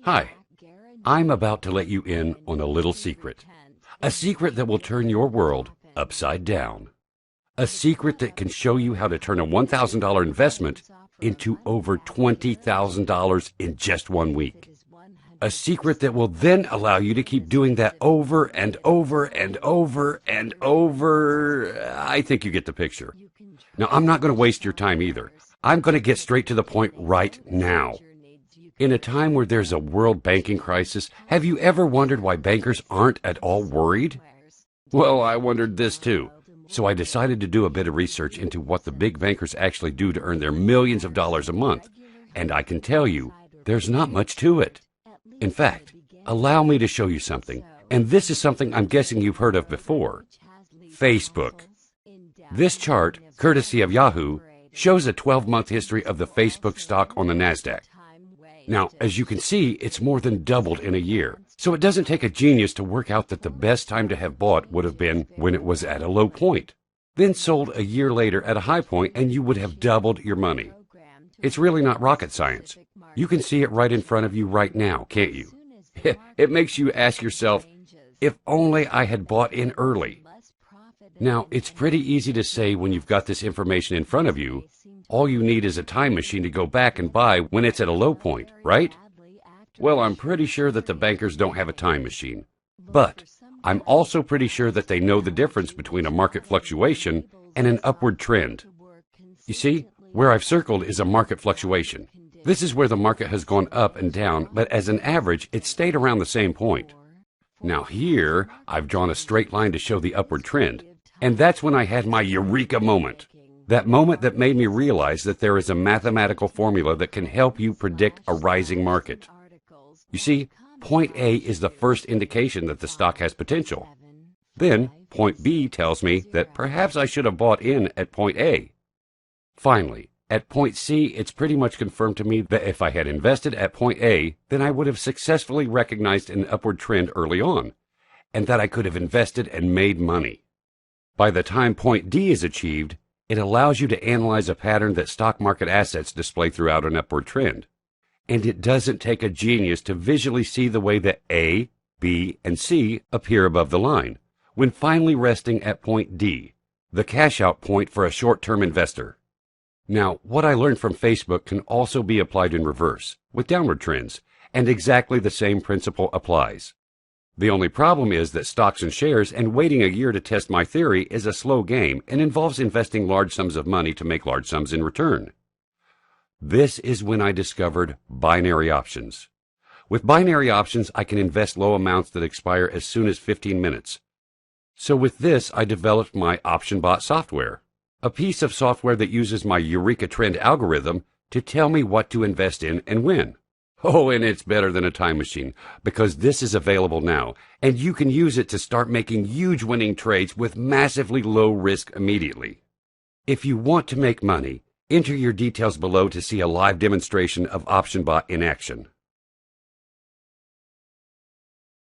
Hi, I'm about to let you in on a little secret. A secret that will turn your world upside down. A secret that can show you how to turn a $1,000 investment into over $20,000 in just 1 week. A secret that will then allow you to keep doing that over and over and over and over. I think you get the picture. Now, I'm not going to waste your time either. I'm going to get straight to the point right now. In a time where there's a world banking crisis, have you ever wondered why bankers aren't at all worried? Well, I wondered this too. So I decided to do a bit of research into what the big bankers actually do to earn their millions of dollars a month. And I can tell you, there's not much to it. In fact, allow me to show you something. And this is something I'm guessing you've heard of before. Facebook. This chart, courtesy of Yahoo, shows a 12-month history of the Facebook stock on the NASDAQ. Now, as you can see, it's more than doubled in a year. So it doesn't take a genius to work out that the best time to have bought would have been when it was at a low point. Then sold a year later at a high point and you would have doubled your money. It's really not rocket science. You can see it right in front of you right now, can't you? It makes you ask yourself, if only I had bought in early. Now, it's pretty easy to say when you've got this information in front of you, all you need is a time machine to go back and buy when it's at a low point, right? Well, I'm pretty sure that the bankers don't have a time machine. But I'm also pretty sure that they know the difference between a market fluctuation and an upward trend. You see, where I've circled is a market fluctuation. This is where the market has gone up and down, but as an average, it stayed around the same point. Now here, I've drawn a straight line to show the upward trend. And that's when I had my eureka moment. That moment that made me realize that there is a mathematical formula that can help you predict a rising market. You see, point A is the first indication that the stock has potential. Then, point B tells me that perhaps I should have bought in at point A. Finally, at point C, it's pretty much confirmed to me that if I had invested at point A, then I would have successfully recognized an upward trend early on, and that I could have invested and made money. By the time point D is achieved, it allows you to analyze a pattern that stock market assets display throughout an upward trend. And it doesn't take a genius to visually see the way that A, B, and C appear above the line, when finally resting at point D, the cash-out point for a short-term investor. Now, what I learned from Facebook can also be applied in reverse, with downward trends, and exactly the same principle applies. The only problem is that stocks and shares and waiting a year to test my theory is a slow game and involves investing large sums of money to make large sums in return. This is when I discovered binary options. With binary options, I can invest low amounts that expire as soon as 15 minutes. So with this, I developed my OptionBot software, a piece of software that uses my Eureka Trend algorithm to tell me what to invest in and when. Oh, and it's better than a time machine, because this is available now, and you can use it to start making huge winning trades with massively low risk immediately. If you want to make money, enter your details below to see a live demonstration of OptionBot in action.